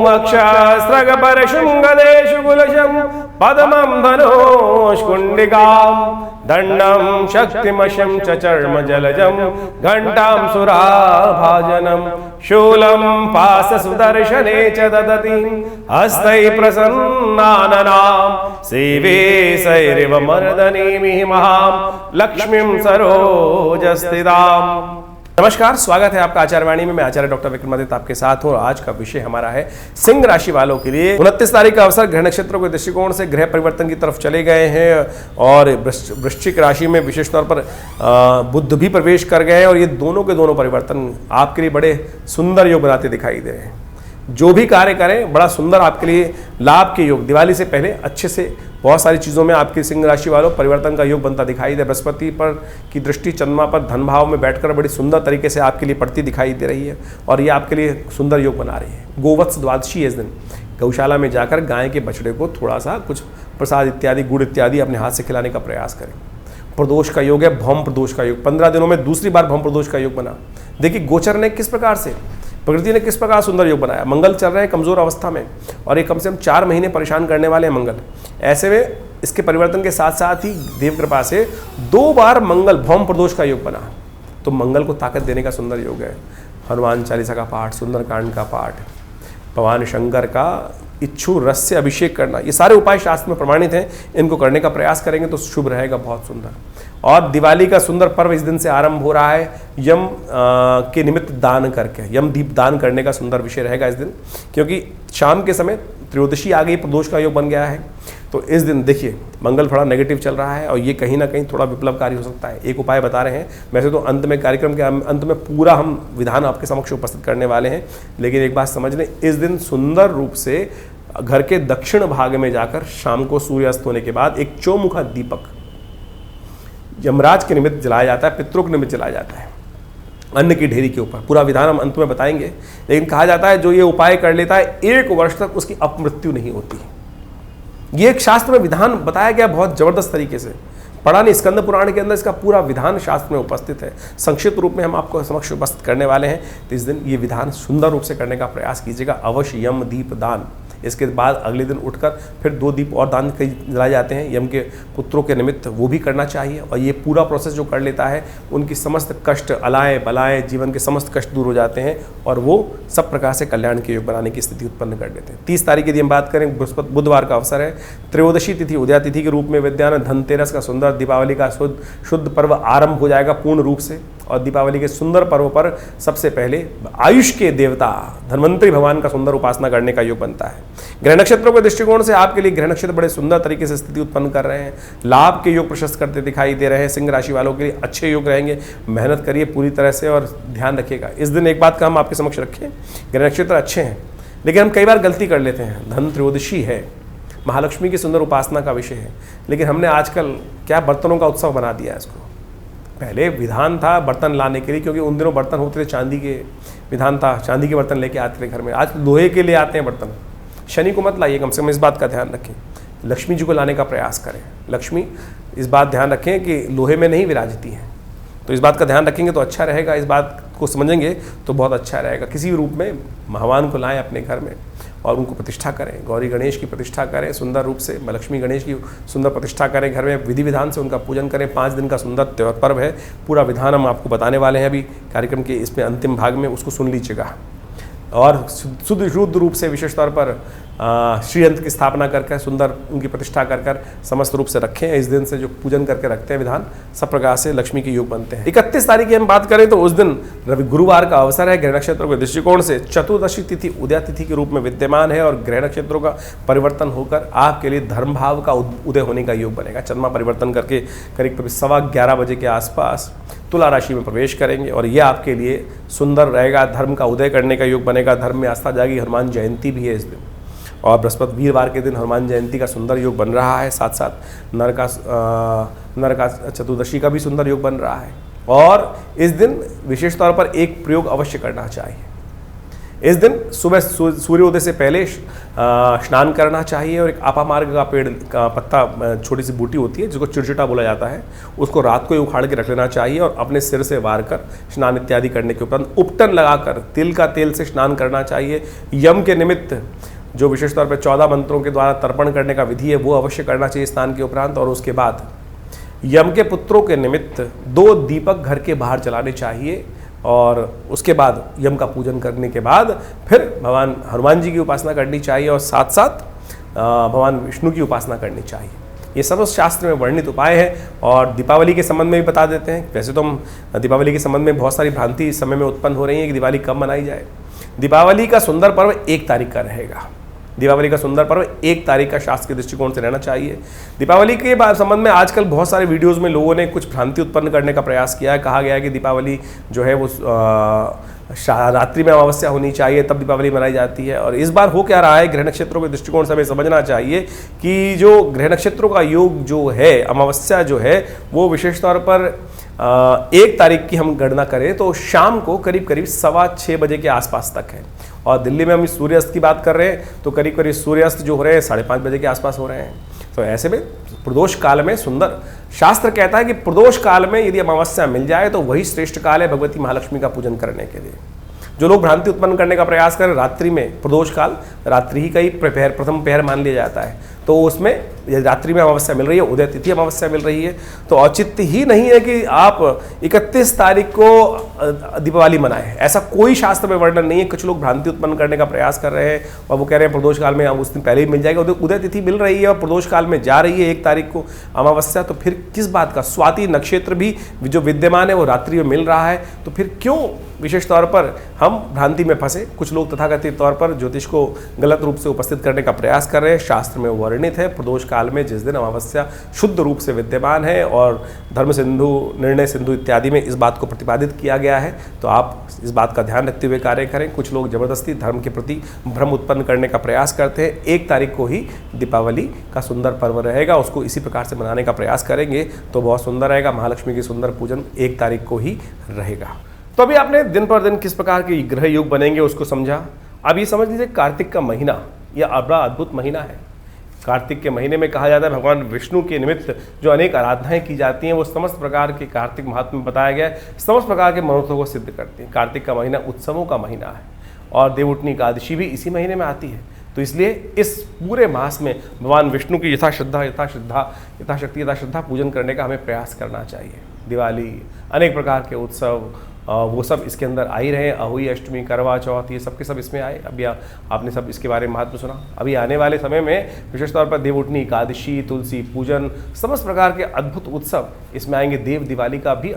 ओम अक्षस्रगपरशुंगदेशु कुलशं पद्मं धनुष्कुण्डिकां दण्डं शक्तिमशं चर्म जलजं घण्टां सुराभाजनं शूलं पाशसुदर्शने च ददति हस्तैः प्रसन्नाननां सेवे सैरिव मर्दनीमिः महां लक्ष्मीं सरोजस्थिताम्। नमस्कार, स्वागत है आपका आचार्यवाणी में। मैं आचार्य डॉक्टर विक्रमादित्य आपके साथ हूँ। आज का विषय हमारा है सिंह राशि वालों के लिए 29 तारीख का अवसर। ग्रह नक्षत्रों के दृष्टिकोण से ग्रह परिवर्तन की तरफ चले गए हैं और वृश्चिक राशि में विशेष तौर पर बुध भी प्रवेश कर गए हैं और ये दोनों के दोनों परिवर्तन आपके लिए बड़े सुंदर योग बनाते दिखाई दे रहे हैं। जो भी कार्य करें बड़ा सुंदर आपके लिए लाभ के योग, दिवाली से पहले अच्छे से बहुत सारी चीज़ों में आपकी सिंह राशि वालों परिवर्तन का योग बनता दिखाई दे। बृहस्पति पर की दृष्टि चंद्रमा पर धन भाव में बैठकर बड़ी सुंदर तरीके से आपके लिए पड़ती दिखाई दे रही है और ये आपके लिए सुंदर योग बना रही है। गोवत्स द्वादशी है इस दिन। गौशाला में जाकर गाय के बछड़े को थोड़ा सा कुछ प्रसाद इत्यादि, गुड़ इत्यादि अपने हाथ से खिलाने का प्रयास करें। प्रदोष का योग है, भौम प्रदोष का योग। 15 दिनों में दूसरी बार भौम प्रदोष का योग बना। देखिए गोचर ने किस प्रकार से, प्रकृति ने किस प्रकार सुंदर योग बनाया। मंगल चल रहे हैं कमजोर अवस्था में और ये कम से कम 4 महीने परेशान करने वाले हैं मंगल। ऐसे में इसके परिवर्तन के साथ साथ ही देव कृपा से 2 बार मंगल भौम प्रदोष का योग बना, तो मंगल को ताकत देने का सुंदर योग है। हनुमान चालीसा का पाठ, सुंदरकांड का पाठ, भगवान शंकर का इच्छु रस से अभिषेक करना, ये सारे उपाय शास्त्र में प्रमाणित हैं। इनको करने का प्रयास करेंगे तो शुभ रहेगा, बहुत सुंदर। और दिवाली का सुंदर पर्व इस दिन से आरंभ हो रहा है। यम के निमित्त दान करके यम दीप दान करने का सुंदर विषय रहेगा इस दिन, क्योंकि शाम के समय त्रयोदशी आ गई, प्रदोष का योग बन गया है। तो इस दिन देखिए मंगल थोड़ा नेगेटिव चल रहा है और ये कहीं ना कहीं थोड़ा विप्लवकारी हो सकता है। एक उपाय बता रहे हैं, वैसे तो अंत में कार्यक्रम के अंत में पूरा हम विधान आपके समक्ष उपस्थित करने वाले हैं, लेकिन एक बात समझ लें, इस दिन सुंदर रूप से घर के दक्षिण भाग में जाकर शाम को सूर्यास्त होने के बाद एक चौमुखा दीपक यमराज के निमित्त जलाया जाता है, पितरों के निमित्त जलाया जाता है, अन्न की ढेरी के ऊपर। पूरा विधान हम अंत में बताएंगे, लेकिन कहा जाता है जो ये उपाय कर लेता है 1 वर्ष तक उसकी अपमृत्यु नहीं होती। ये एक शास्त्र में विधान बताया गया बहुत जबरदस्त तरीके से। पढ़ा नहीं, स्कंद पुराण के अंदर इसका पूरा विधान शास्त्र में उपस्थित है। संक्षिप्त रूप में हम आपको समक्ष उपस्थित करने वाले हैं। तो इस दिन ये विधान सुंदर रूप से करने का प्रयास कीजिएगा अवश्य। यम दीप दान, इसके बाद अगले दिन उठकर फिर 2 दीप और दान जलाए जाते हैं यम के पुत्रों के निमित्त, वो भी करना चाहिए। और ये पूरा प्रोसेस जो कर लेता है उनकी समस्त कष्ट, अलाए बलाए, जीवन के समस्त कष्ट दूर हो जाते हैं और वो सब प्रकार से कल्याण के योग बनाने की स्थिति उत्पन्न कर देते हैं। 30 तारीख यदि हम बात करें, बृहस्पति बुधवार का अवसर है। त्रयोदशी तिथि उदया तिथि के रूप में विद्यमान धनतेरस का सुंदर, दीपावली का शुद्ध पर्व आरंभ हो जाएगा पूर्ण रूप से। और दीपावली के सुंदर पर्व पर सबसे पहले आयुष के देवता धन्वंतरी भगवान का सुंदर उपासना करने का योग बनता है। ग्रह नक्षत्रों के दृष्टिकोण से आपके लिए ग्रह नक्षत्र बड़े सुंदर तरीके से स्थिति उत्पन्न कर रहे हैं, लाभ के योग प्रशस्त करते दिखाई दे रहे हैं। सिंह राशि वालों के लिए अच्छे योग रहेंगे। मेहनत करिए पूरी तरह से और ध्यान रखिएगा। इस दिन एक बात का हम आपके समक्ष रखें, ग्रह नक्षत्र अच्छे हैं लेकिन हम कई बार गलती कर लेते हैं। धन त्रयोदशी है, महालक्ष्मी की सुंदर उपासना का विषय है, लेकिन हमने आजकल क्या बर्तनों का उत्सव बना दिया है इसको। पहले विधान था बर्तन लाने के लिए, क्योंकि उन दिनों बर्तन होते थे चांदी के, विधान था चांदी के बर्तन लेके आते थे घर में। आज लोहे के लिए आते हैं बर्तन। शनि को मत लाइए, कम से कम इस बात का ध्यान रखें। लक्ष्मी जी को लाने का प्रयास करें। लक्ष्मी इस बात ध्यान रखें कि लोहे में नहीं विराजती हैं, तो इस बात का ध्यान रखेंगे तो अच्छा रहेगा। इस बात को समझेंगे तो बहुत अच्छा रहेगा। किसी भी रूप में भगवान को लाएं अपने घर में और उनको प्रतिष्ठा करें। गौरी गणेश की प्रतिष्ठा करें सुंदर रूप से, लक्ष्मी गणेश की सुंदर प्रतिष्ठा करें घर में, विधि विधान से उनका पूजन करें। 5 दिन का सुंदर त्योहार पर्व है। पूरा विधान हम आपको बताने वाले हैं अभी कार्यक्रम के इसमें अंतिम भाग में, उसको सुन लीजिएगा। और शुद्ध रूप से विशेष तौर पर श्रीयंत्र की स्थापना करके सुंदर उनकी प्रतिष्ठा कर समस्त रूप से रखें। इस दिन से जो पूजन करके रखते हैं विधान, सब प्रकार से लक्ष्मी के योग बनते हैं। 31 तारीख की हम बात करें तो उस दिन रवि गुरुवार का अवसर है। ग्रह नक्षत्रों के दृष्टिकोण से चतुर्दशी तिथि उदया तिथि के रूप में विद्यमान है और ग्रह नक्षत्रों का परिवर्तन होकर आपके लिए धर्म भाव का उदय होने का योग बनेगा। चंद्रमा परिवर्तन करके करीब 11:15 बजे के आसपास तुला राशि में प्रवेश करेंगे और ये आपके लिए सुंदर रहेगा। धर्म का उदय करने का योग बनेगा। धर्म में आस्था जागी। हनुमान जयंती भी है इस दिन और बृहस्पति वीरवार के दिन हनुमान जयंती का सुंदर योग बन रहा है। साथ साथ नरका चतुर्दशी का भी सुंदर योग बन रहा है। और इस दिन विशेष तौर पर एक प्रयोग अवश्य करना चाहिए। इस दिन सुबह सूर्योदय से पहले स्नान करना चाहिए और एक आपामार्ग का पेड़ का पत्ता, छोटी सी बूटी होती है जिसको चिड़चिटा बोला जाता है, उसको रात को ही उखाड़ के रख लेना चाहिए और अपने सिर से वार कर स्नान इत्यादि करने के उपरांत उपटन लगाकर तिल का तेल से स्नान करना चाहिए। यम के निमित्त जो विशेष तौर पर 14 मंत्रों के द्वारा तर्पण करने का विधि है वो अवश्य करना चाहिए स्नान के उपरांत। और उसके बाद यम के पुत्रों के निमित्त 2 दीपक घर के बाहर जलाने चाहिए और उसके बाद यम का पूजन करने के बाद फिर भगवान हनुमान जी की उपासना करनी चाहिए और साथ साथ भगवान विष्णु की उपासना करनी चाहिए। ये सब शास्त्र में वर्णित उपाय हैं। और दीपावली के संबंध में भी बता देते हैं। वैसे तो हम दीपावली के संबंध में बहुत सारी भ्रांति इस समय में उत्पन्न हो रही है कि दिवाली कब मनाई जाए। दीपावली का सुंदर पर्व 1 तारीख का रहेगा। दीपावली का सुंदर पर्व 1 तारीख का शास्त्र के दृष्टिकोण से रहना चाहिए। दीपावली के संबंध में आजकल बहुत सारे वीडियोस में लोगों ने कुछ भ्रांति उत्पन्न करने का प्रयास किया है। कहा गया है कि दीपावली जो है वो रात्रि में अमावस्या होनी चाहिए तब दीपावली मनाई जाती है। और इस बार हो क्या रहा है, ग्रह नक्षत्रों के दृष्टिकोण से हमें समझना चाहिए कि जो ग्रह नक्षत्रों का योग जो है, अमावस्या जो है वो विशेष तौर पर 1 तारीख की हम गणना करें तो शाम को करीब करीब 6:15 बजे के आसपास तक है। और दिल्ली में हम सूर्यास्त की बात कर रहे हैं तो करीब करीब सूर्यास्त जो हो रहे हैं 5:30 बजे के आसपास हो रहे हैं। तो ऐसे में प्रदोष काल में सुंदर शास्त्र कहता है कि प्रदोष काल में यदि अमावस्या मिल जाए तो वही श्रेष्ठ काल है भगवती महालक्ष्मी का पूजन करने के लिए। जो लोग भ्रांति उत्पन्न करने का प्रयास करें रात्रि में, प्रदोष काल रात्रि ही का ही प्रथम पहर मान लिया जाता है, तो उसमें यदि रात्रि में अमावस्या मिल रही है, उदय तिथि अमावस्या मिल रही है, तो औचित्य ही नहीं है कि आप 31 तारीख को दीपावली मनाएं। ऐसा कोई शास्त्र में वर्णन नहीं है। कुछ लोग भ्रांति उत्पन्न करने का प्रयास कर रहे हैं और वो कह रहे हैं प्रदोष काल में उस दिन पहले ही मिल जाएगा। उदय तिथि मिल रही है और प्रदोष काल में जा रही है 1 तारीख को अमावस्या, तो फिर किस बात का? स्वाति नक्षत्र भी जो विद्यमान है वो रात्रि में मिल रहा है, तो फिर क्यों विशेष तौर पर हम भ्रांति में फंसे? कुछ लोग तथाकथित तौर पर ज्योतिष को गलत रूप से उपस्थित करने का प्रयास कर रहे हैं। शास्त्र में वर्णित है प्रदोष काल में जिस दिन अमावस्या शुद्ध रूप से विद्यमान है और धर्म सिंधु, निर्णय सिंधु इत्यादि में इस बात को प्रतिपादित किया गया है, तो आप इस बात का ध्यान रखते हुए कार्य करें। कुछ लोग जबरदस्ती धर्म के प्रति भ्रम उत्पन्न करने का प्रयास करते हैं। 1 तारीख को ही दीपावली का सुंदर पर्व रहेगा, उसको इसी प्रकार से मनाने का प्रयास करेंगे तो बहुत सुंदर रहेगा। महालक्ष्मी की सुंदर पूजन 1 तारीख को ही रहेगा। तो अभी आपने दिन पर दिन किस प्रकार के ग्रह योग बनेंगे उसको समझा। अब ये समझ लीजिए कार्तिक का महीना यह बड़ा अद्भुत महीना है। कार्तिक के महीने में कहा जाता है भगवान विष्णु के निमित्त जो अनेक आराधनाएं की जाती हैं वो समस्त प्रकार के कार्तिक महात्म्य में बताया गया है, समस्त प्रकार के मनोरथों को सिद्ध करती हैं। कार्तिक का महीना उत्सवों का महीना है और देवउठनी एकादशी भी इसी महीने में आती है। तो इसलिए इस पूरे मास में भगवान विष्णु की यथाशक्ति यथाश्रद्धा पूजन करने का हमें प्रयास करना चाहिए। दिवाली, अनेक प्रकार के उत्सव वो सब इसके अंदर आ ही रहे। अहोई अष्टमी, करवा चौथ, ये सब के सब इसमें आए। अभी आपने सब इसके बारे में महत्व सुना। अभी आने वाले समय में विशेष तौर पर देवउठनी एकादशी, तुलसी पूजन, समस्त प्रकार के अद्भुत उत्सव इसमें आएंगे। देव दिवाली का भी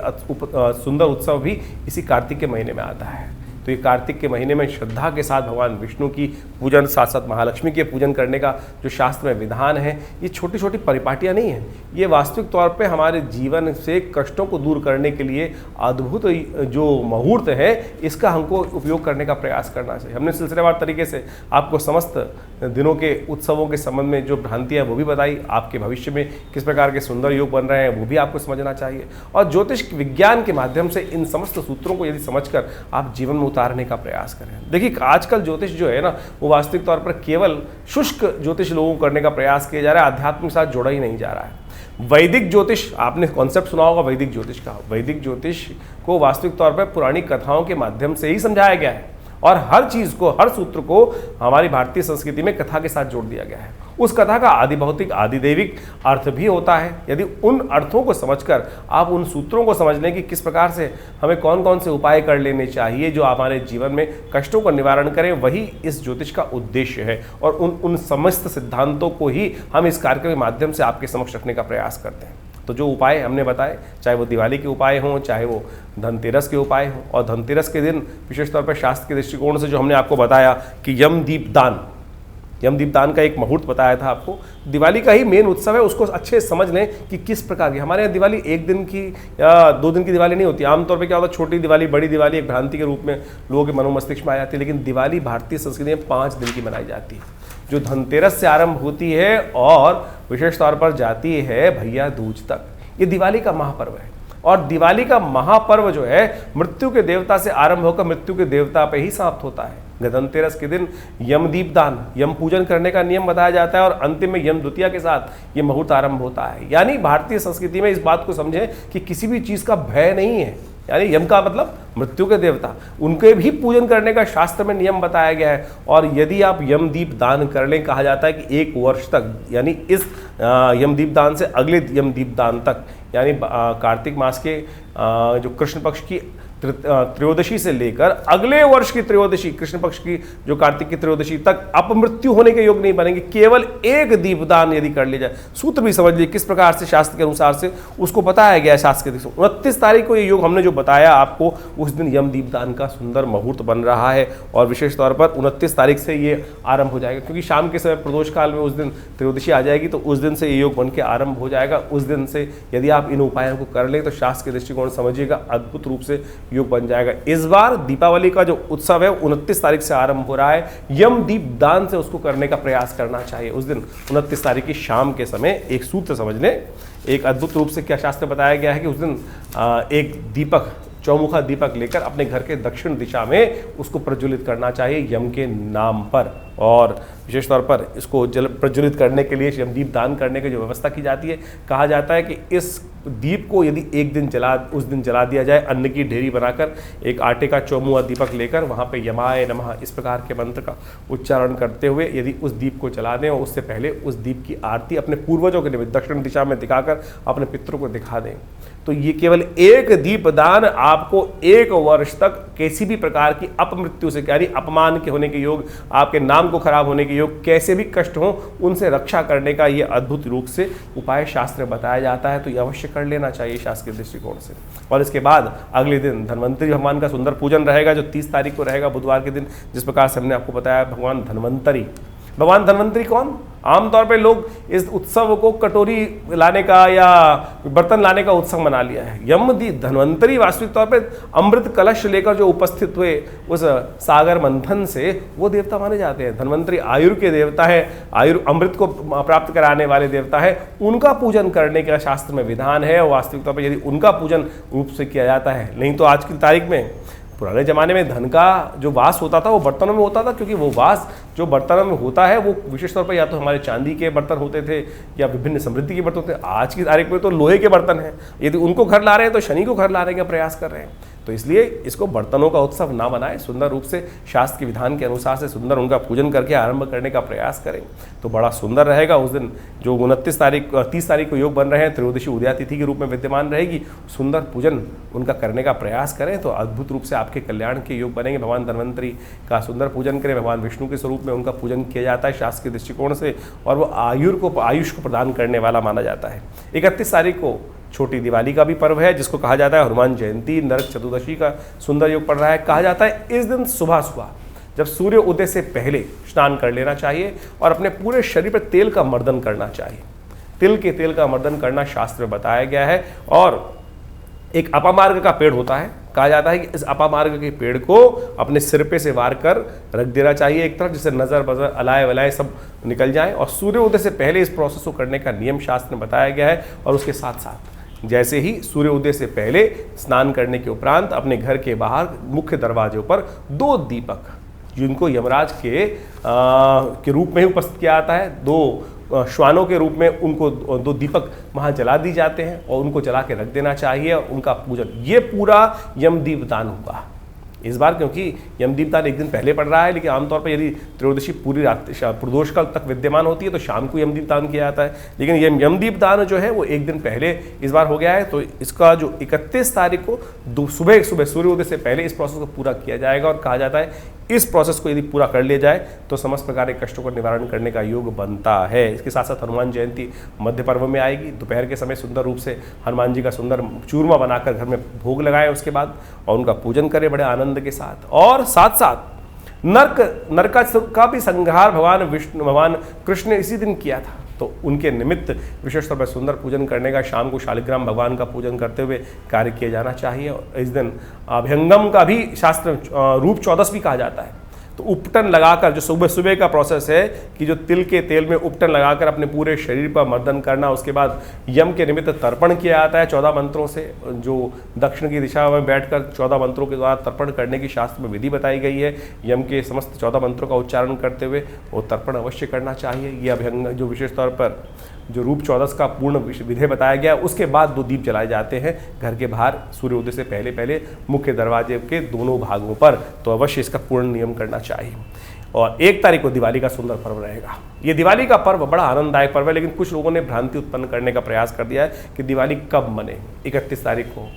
सुंदर उत्सव भी इसी कार्तिक के महीने में आता है। तो ये कार्तिक के महीने में श्रद्धा के साथ भगवान विष्णु की पूजन, साथ साथ महालक्ष्मी के पूजन करने का जो शास्त्र में विधान है, ये छोटी छोटी परिपाटियाँ नहीं हैं। ये वास्तविक तौर पे हमारे जीवन से कष्टों को दूर करने के लिए अद्भुत जो मुहूर्त है, इसका हमको उपयोग करने का प्रयास करना चाहिए। हमने सिलसिलेवार तरीके से आपको समस्त दिनों के उत्सवों के संबंध में जो भ्रांतियाँ वो भी बताई। आपके भविष्य में किस प्रकार के सुंदर योग बन रहे हैं वो भी आपको समझना चाहिए। और ज्योतिष विज्ञान के माध्यम से इन समस्त सूत्रों को यदि समझकर आप जीवन में उतारने का प्रयास करें। देखिए आजकल ज्योतिष जो है ना वो वास्तविक तौर पर केवल शुष्क ज्योतिष लोगों को करने का प्रयास किया जा रहा है, आध्यात्म के साथ जोड़ा ही नहीं जा रहा है। वैदिक ज्योतिष, आपने कॉन्सेप्ट सुना होगा वैदिक ज्योतिष का। वैदिक ज्योतिष को वास्तविक तौर पर पुरानी कथाओं के माध्यम से ही समझाया गया है और हर चीज को, हर सूत्र को हमारी भारतीय संस्कृति में कथा के साथ जोड़ दिया गया है। उस कथा का आदि भौतिक, आदि दैविक अर्थ भी होता है। यदि उन अर्थों को समझकर आप उन सूत्रों को समझ लें कि किस प्रकार से हमें कौन कौन से उपाय कर लेने चाहिए जो हमारे जीवन में कष्टों का निवारण करें, वही इस ज्योतिष का उद्देश्य है। और उन समस्त सिद्धांतों को ही हम इस कार्यक्रम के माध्यम से आपके समक्ष रखने का प्रयास करते हैं। तो जो उपाय हमने बताए, चाहे वो दिवाली के उपाय हों, चाहे वो धनतेरस के उपाय हों, और धनतेरस के दिन विशेष तौर पर शास्त्र के दृष्टिकोण से जो हमने आपको बताया कि यमदीप दान का एक मुहूर्त बताया था आपको। दिवाली का ही मेन उत्सव है, उसको अच्छे समझ लें कि किस प्रकार की हमारे यहाँ दिवाली 1 दिन की या 2 दिन की दिवाली नहीं होती। आमतौर पे क्या होता है, छोटी दिवाली, बड़ी दिवाली एक भ्रांति के रूप में लोगों के मनोमस्तिष्क में आ जाती है। लेकिन दिवाली भारतीय संस्कृति में 5 दिन की मनाई जाती है, जो धनतेरस से आरंभ होती है और विशेष तौर पर जाती है भैया दूज तक। ये दिवाली का महापर्व है और दिवाली का महापर्व जो है मृत्यु के देवता से आरंभ होकर मृत्यु के देवता पे ही समाप्त होता है। धनतेरस के दिन यम दीपदान, यम पूजन करने का नियम बताया जाता है और अंतिम में यम द्वितीया के साथ ये मुहूर्त आरंभ होता है। यानी भारतीय संस्कृति में इस बात को समझें कि किसी भी चीज़ का भय नहीं है। यानी यम का मतलब मृत्यु के देवता, उनके भी पूजन करने का शास्त्र में नियम बताया गया है। और यदि आप यम दीप दान कर लें, कहा जाता है कि 1 वर्ष तक, यानी इस यम दीप दान से अगले यम दीप दान तक, यानी कार्तिक मास के जो कृष्ण पक्ष की त्रयोदशी से लेकर अगले वर्ष की त्रयोदशी, कृष्ण पक्ष की जो कार्तिक की त्रयोदशी तक अपमृत्यु होने के योग नहीं बनेंगे, केवल 1 दीपदान यदि कर लिया जाए। सूत्र भी समझ लीजिए किस प्रकार से शास्त्र के अनुसार से उसको बताया गया है। शास्त्र के 29 तारीख को ये योग हमने जो बताया आपको, उस दिन यम दीपदान का सुंदर मुहूर्त बन रहा है और विशेष तौर पर 29 तारीख से ये आरंभ हो जाएगा, क्योंकि शाम के समय प्रदोष काल में उस दिन त्रयोदशी आ जाएगी, तो उस दिन से ये योग बन के आरंभ हो जाएगा। उस दिन से यदि आप इन उपायों को कर लें तो शास्त्र के दृष्टिकोण समझिएगा अद्भुत रूप से योग बन जाएगा। इस बार दीपावली का जो उत्सव है 29 तारीख से आरंभ हो रहा है। यम दीप दान से उसको करने का प्रयास करना चाहिए उस दिन 29 तारीख की शाम के समय। एक सूत्र समझ लें, एक अद्भुत रूप से क्या शास्त्र बताया गया है कि उस दिन एक दीपक, चौमुखा दीपक लेकर अपने घर के दक्षिण दिशा में उसको प्रज्वलित करना चाहिए यम के नाम पर। और विशेष तौर पर इसको प्रज्वलित करने के लिए यम दीप दान करने की जो व्यवस्था की जाती है, कहा जाता है कि इस दीप को यदि उस दिन जला दिया जाए, अन्न की ढेरी बनाकर एक आटे का चौमुआ दीपक लेकर वहाँ पे यमाय नमः इस प्रकार के मंत्र का उच्चारण करते हुए यदि उस दीप को जला दें और उससे पहले उस दीप की आरती अपने पूर्वजों के निमित्त दक्षिण दिशा में दिखाकर अपने पितरों को दिखा दें, तो ये केवल 1 दीपदान आपको 1 वर्ष तक किसी भी प्रकार की अपमृत्यु से, यानी अपमान के होने के योग, आपके नाम को खराब होने के योग, कैसे भी कष्ट हो उनसे रक्षा करने का ये अद्भुत रूप से उपाय शास्त्र में बताया जाता है। तो ये अवश्य कर लेना चाहिए शास्त्र के दृष्टिकोण से। और इसके बाद अगले दिन धन्वंतरी भगवान का सुंदर पूजन रहेगा, जो 30 तारीख को रहेगा बुधवार के दिन। जिस प्रकार से हमने आपको बताया भगवान धन्वंतरी कौन? आमतौर पे लोग इस उत्सव को कटोरी लाने का या बर्तन लाने का उत्सव मना लिया है। यम धन्वंतरी वास्तविक तौर पे अमृत कलश लेकर जो उपस्थित हुए उस सागर मंथन से, वो देवता माने जाते हैं। धन्वंतरी आयुर के देवता है, अमृत को प्राप्त कराने वाले देवता है। उनका पूजन करने का शास्त्र में विधान है और वास्तविक तौर पर यदि उनका पूजन रूप से किया जाता है, नहीं तो आज की तारीख में, पुराने ज़माने में धन का जो वास होता था वो बर्तनों में होता था, क्योंकि वो वास जो बर्तनों में होता है वो विशेष तौर पर या तो हमारे चांदी के बर्तन होते थे या विभिन्न समृद्धि के बर्तन होते थे। आज की तारीख में तो लोहे के बर्तन हैं। यदि उनको घर ला रहे हैं तो शनि को घर लाने का प्रयास कर रहे हैं। तो इसलिए इसको बर्तनों का उत्सव ना बनाएं, सुंदर रूप से शास्त्र के विधान के अनुसार से सुंदर उनका पूजन करके आरंभ करने का प्रयास करें तो बड़ा सुंदर रहेगा। उस दिन जो 30 तारीख को योग बन रहे हैं, त्रयोदशी उदया तिथि के रूप में विद्यमान रहेगी, सुंदर पूजन उनका करने का प्रयास करें तो अद्भुत रूप से आपके कल्याण के योग बनेंगे। भगवान धन्वंतरी का सुंदर पूजन करें। भगवान विष्णु के स्वरूप में उनका पूजन किया जाता है शास्त्र के दृष्टिकोण से, और वो आयुष को प्रदान करने वाला माना जाता है। 31 तारीख को छोटी दिवाली का भी पर्व है, जिसको कहा जाता है हनुमान जयंती। नरक चतुर्दशी का सुंदर योग पड़ रहा है। कहा जाता है इस दिन सुबह सुबह जब सूर्य उदय से पहले स्नान कर लेना चाहिए और अपने पूरे शरीर पर तेल का मर्दन करना चाहिए। तिल के तेल का मर्दन करना शास्त्र में बताया गया है। और एक अपामार्ग का पेड़ होता है, कहा जाता है कि इस अपामार्ग के पेड़ को अपने सिर पे से वार कर रख देना चाहिए एक तरफ, जिससे नज़र बजर अलाय वलाय सब निकल जाए। और सूर्य उदय से पहले इस प्रोसेस को करने का नियम शास्त्र में बताया गया है। और उसके साथ साथ जैसे ही सूर्य उदय से पहले स्नान करने के उपरांत अपने घर के बाहर मुख्य दरवाजे पर 2 दीपक, जिनको यमराज के रूप में ही उपस्थित किया जाता है, 2 श्वानों के रूप में उनको 2 दीपक वहाँ जला दी जाते हैं और उनको जला के रख देना चाहिए और उनका पूजन, ये पूरा यमदीपदान होगा इस बार। क्योंकि यमदीपदान एक दिन पहले पड़ रहा है, लेकिन आमतौर पर यदि त्रयोदशी पूरी रात प्रदोष काल तक विद्यमान होती है तो शाम को यमदीपदान किया जाता है। लेकिन ये यमदीपदान जो है वो एक दिन पहले इस बार हो गया है। तो इसका जो 31 तारीख को सुबह सूर्योदय से पहले इस प्रोसेस को पूरा किया जाएगा। और कहा जाता है इस प्रोसेस को यदि पूरा कर लिया जाए तो समस्त प्रकार के कष्टों का निवारण करने का योग बनता है। इसके साथ साथ हनुमान जयंती मध्य पर्व में आएगी। दोपहर के समय सुंदर रूप से हनुमान जी का सुंदर चूरमा बनाकर घर में भोग लगाएं उसके बाद, और उनका पूजन करें बड़े आनंद के साथ। और साथ साथ नरक का भी संहार भगवान कृष्ण ने इसी दिन किया था, तो उनके निमित्त विशेष तौर पर सुंदर पूजन करने का, शाम को शालिग्राम भगवान का पूजन करते हुए कार्य किया जाना चाहिए। और इस दिन अभ्यंगम का भी शास्त्र रूप 14 भी कहा जाता है। तो उपटन लगाकर, जो सुबह सुबह का प्रोसेस है कि जो तिल के तेल में उपटन लगाकर अपने पूरे शरीर पर मर्दन करना, उसके बाद यम के निमित्त तर्पण किया जाता है 14 मंत्रों से, जो दक्षिण की दिशा में बैठकर 14 मंत्रों के द्वारा तर्पण करने की शास्त्र में विधि बताई गई है। यम के समस्त 14 मंत्रों का उच्चारण करते हुए वो तर्पण अवश्य करना चाहिए। ये अभ्यंग जो विशेष तौर पर जो रूप चौदस का पूर्ण विधि बताया गया, उसके बाद 2 दीप जलाए जाते हैं घर के बाहर सूर्योदय से पहले पहले मुख्य दरवाजे के दोनों भागों पर। तो अवश्य इसका पूर्ण नियम करना चाहिए। और 1 तारीख को दिवाली का सुंदर पर्व रहेगा। ये दिवाली का पर्व बड़ा आनंददायक पर्व है, लेकिन कुछ लोगों ने भ्रांति उत्पन्न करने का प्रयास कर दिया है कि दिवाली कब मने, 31 तारीख को।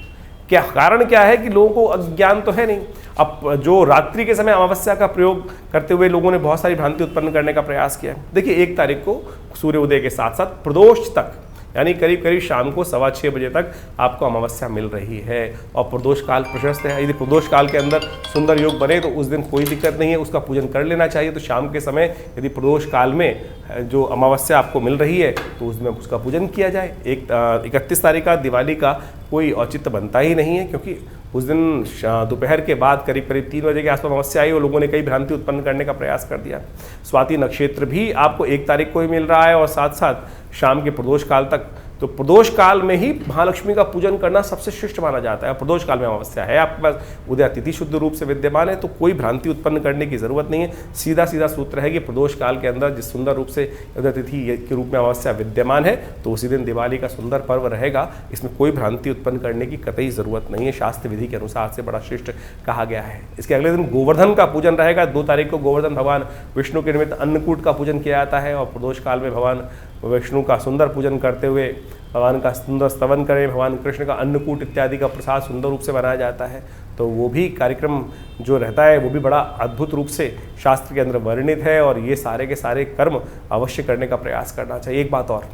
क्या कारण क्या है कि लोगों को अज्ञान तो है नहीं। अब जो रात्रि के समय अमावस्या का प्रयोग करते हुए लोगों ने बहुत सारी भ्रांति उत्पन्न करने का प्रयास किया। देखिए 1 तारीख को सूर्योदय के साथ साथ प्रदोष तक, यानी करीब करीब शाम को 6:15 बजे तक आपको अमावस्या मिल रही है और प्रदोष काल प्रशस्त है। यदि प्रदोष काल के अंदर सुंदर योग बने तो उस दिन कोई दिक्कत नहीं है, उसका पूजन कर लेना चाहिए। तो शाम के समय यदि प्रदोष काल में जो अमावस्या आपको मिल रही है तो उसमें उसका पूजन किया जाए। 31 तारीख का दिवाली का कोई औचित्य बनता ही नहीं है, क्योंकि उस दिन दोपहर के बाद करीब करीब 3 बजे के आसपास अमावस्या आई और लोगों ने कई भ्रांति उत्पन्न करने का प्रयास कर दिया। स्वाति नक्षत्र भी आपको 1 तारीख को ही मिल रहा है और साथ साथ शाम के प्रदोष काल तक। तो प्रदोष काल में ही महालक्ष्मी का पूजन करना सबसे श्रेष्ठ माना जाता है। प्रदोष काल में अमावस्या है आपके पास, उदय तिथि शुद्ध रूप से विद्यमान है, तो कोई भ्रांति उत्पन्न करने की जरूरत नहीं है। सीधा सीधा सूत्र है कि प्रदोष काल के अंदर जिस सुंदर रूप से उदय तिथि के रूप में अमावस्या विद्यमान है तो उसी दिन दिवाली का सुंदर पर्व रहेगा। इसमें कोई भ्रांति उत्पन्न करने की कतई जरूरत नहीं है। शास्त्र विधि के अनुसार से बड़ा श्रेष्ठ कहा गया है। इसके अगले दिन गोवर्धन का पूजन रहेगा। 2 तारीख को गोवर्धन भगवान विष्णु के निमित्त अन्नकूट का पूजन किया जाता है और प्रदोष काल में भगवान विष्णु का सुंदर पूजन करते हुए भगवान का सुंदर स्तवन करें। भगवान कृष्ण का अन्नकूट इत्यादि का प्रसाद सुंदर रूप से बनाया जाता है। तो वो भी कार्यक्रम जो रहता है वो भी बड़ा अद्भुत रूप से शास्त्र के अंदर वर्णित है और ये सारे के सारे कर्म अवश्य करने का प्रयास करना चाहिए। एक बात और,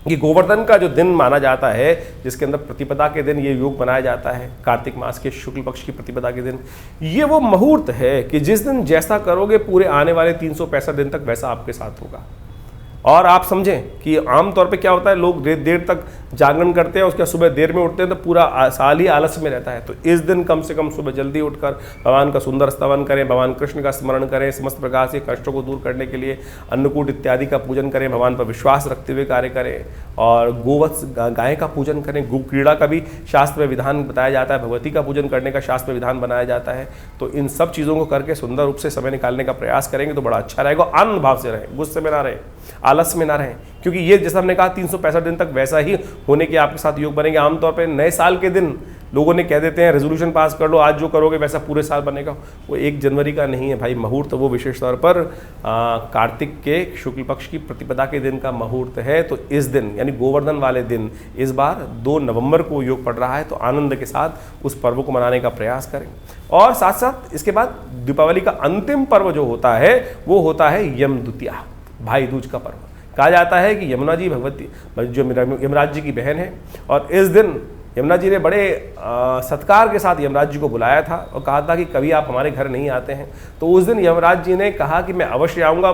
ये गोवर्धन का जो दिन माना जाता है, जिसके अंदर प्रतिपदा के दिन ये योग बनाया जाता है, कार्तिक मास के शुक्ल पक्ष की प्रतिपदा के दिन, ये वो मुहूर्त है कि जिस दिन जैसा करोगे पूरे आने वाले 365 दिन तक वैसा आपके साथ होगा। और आप समझें कि आमतौर पे क्या होता है, लोग देर तक जागरण करते हैं, उसके सुबह देर में उठते हैं तो पूरा साल ही आलस्य में रहता है। तो इस दिन कम से कम सुबह जल्दी उठकर भगवान का सुंदर स्तवन करें, भगवान कृष्ण का स्मरण करें, समस्त प्रकार से कष्टों को दूर करने के लिए अन्नकूट इत्यादि का पूजन करें, भगवान पर विश्वास रखते हुए कार्य करें और गोवत्स गाय का पूजन करें। गो क्रीड़ा का भी शास्त्र में विधान बताया जाता है, भगवती का पूजन करने का शास्त्र में विधान बनाया जाता है। तो इन सब चीज़ों को करके सुंदर रूप से समय निकालने का प्रयास करेंगे तो बड़ा अच्छा रहेगा। आनंद भाव से रहें, गुस्से में ना रहें, आलस में ना रहें, क्योंकि ये जैसा हमने कहा 365 दिन तक वैसा ही होने के आपके साथ योग बनेंगे। आमतौर पे नए साल के दिन लोगों ने कह देते हैं रेजोल्यूशन पास कर लो, आज जो करोगे वैसा पूरे साल बनेगा। वो 1 जनवरी का नहीं है भाई। मुहूर्त वो विशेष तौर पर कार्तिक के शुक्ल पक्ष की प्रतिपदा के दिन का मुहूर्त है। तो इस दिन यानी गोवर्धन वाले दिन इस बार 2 नवंबर को योग पड़ रहा है। तो आनंद के साथ उस पर्व को मनाने का प्रयास करें। और साथ साथ इसके बाद दीपावली का अंतिम पर्व जो होता है वो होता है यम द्वितीया, भाई दूज का पर्व। कहा जाता है कि यमुना जी भगवती जो यमराज जी की बहन है और इस दिन यमुना जी ने बड़े सत्कार के साथ यमराज जी को बुलाया था और कहा था कि कभी आप हमारे घर नहीं आते हैं। तो उस दिन यमराज जी ने कहा कि मैं अवश्य आऊँगा।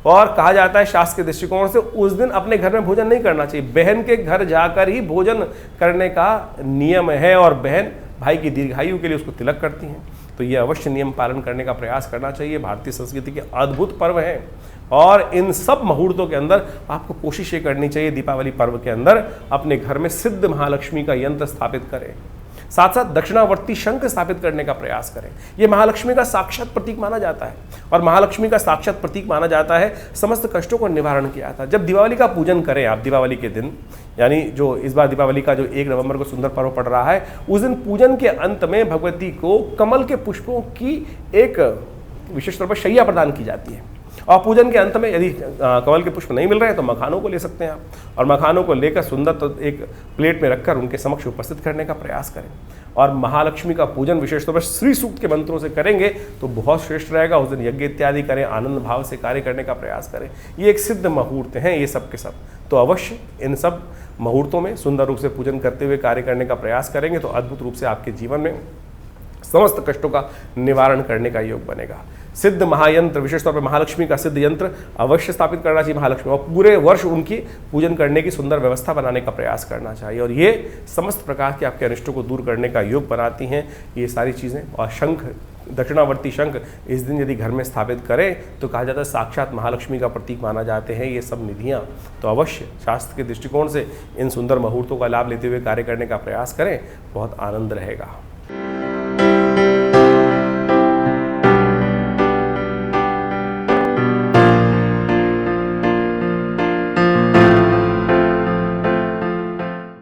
और कहा जाता है शास्त्र के दृष्टिकोण से उस दिन अपने घर में भोजन नहीं करना चाहिए, बहन के घर जाकर ही भोजन करने का नियम है और बहन भाई की दीर्घायु के लिए उसको तिलक करती हैं। तो ये अवश्य नियम पालन करने का प्रयास करना चाहिए। भारतीय संस्कृति के अद्भुत पर्व हैं और इन सब मुहूर्तों के अंदर आपको कोशिश ये करनी चाहिए दीपावली पर्व के अंदर अपने घर में सिद्ध महालक्ष्मी का यंत्र स्थापित करें, साथ साथ दक्षिणावर्ती शंख स्थापित करने का प्रयास करें। ये महालक्ष्मी का साक्षात प्रतीक माना जाता है और महालक्ष्मी का साक्षात प्रतीक माना जाता है समस्त कष्टों को निवारण किया था। जब दिवाली का पूजन करें आप दीपावली के दिन, यानी जो इस बार दीपावली का जो 1 नवंबर को सुंदर पर्व पड़ रहा है, उस दिन पूजन के अंत में भगवती को कमल के पुष्पों की एक विशेष तौर पर शैया प्रदान की जाती है। और पूजन के अंत में यदि कमल के पुष्प नहीं मिल रहे हैं तो मखानों को ले सकते हैं आप और मखानों को लेकर सुंदर तो एक प्लेट में रखकर उनके समक्ष उपस्थित करने का प्रयास करें। और महालक्ष्मी का पूजन विशेष तौर पर श्री सूक्त के मंत्रों से करेंगे तो बहुत श्रेष्ठ रहेगा। उस दिन यज्ञ इत्यादि करें, आनंद भाव से कार्य करने का प्रयास करें। ये एक सिद्ध मुहूर्त हैं ये सब के सब। तो अवश्य इन सब मुहूर्तों में सुंदर रूप से पूजन करते हुए कार्य करने का प्रयास करेंगे तो अद्भुत रूप से आपके जीवन में समस्त कष्टों का निवारण करने का योग बनेगा। सिद्ध महायंत्र विशेष तौर पर महालक्ष्मी का सिद्ध यंत्र अवश्य स्थापित करना चाहिए महालक्ष्मी, और पूरे वर्ष उनकी पूजन करने की सुंदर व्यवस्था बनाने का प्रयास करना चाहिए। और ये समस्त प्रकार के आपके अनिष्टों को दूर करने का योग बनाती हैं ये सारी चीज़ें। और शंख दक्षिणावर्ती शंख इस दिन यदि घर में स्थापित करें तो कहा जाता है साक्षात महालक्ष्मी का प्रतीक माना जाते हैं ये सब निधियाँ। तो अवश्य शास्त्र के दृष्टिकोण से इन सुंदर मुहूर्तों का लाभ लेते हुए कार्य करने का प्रयास करें, बहुत आनंद रहेगा।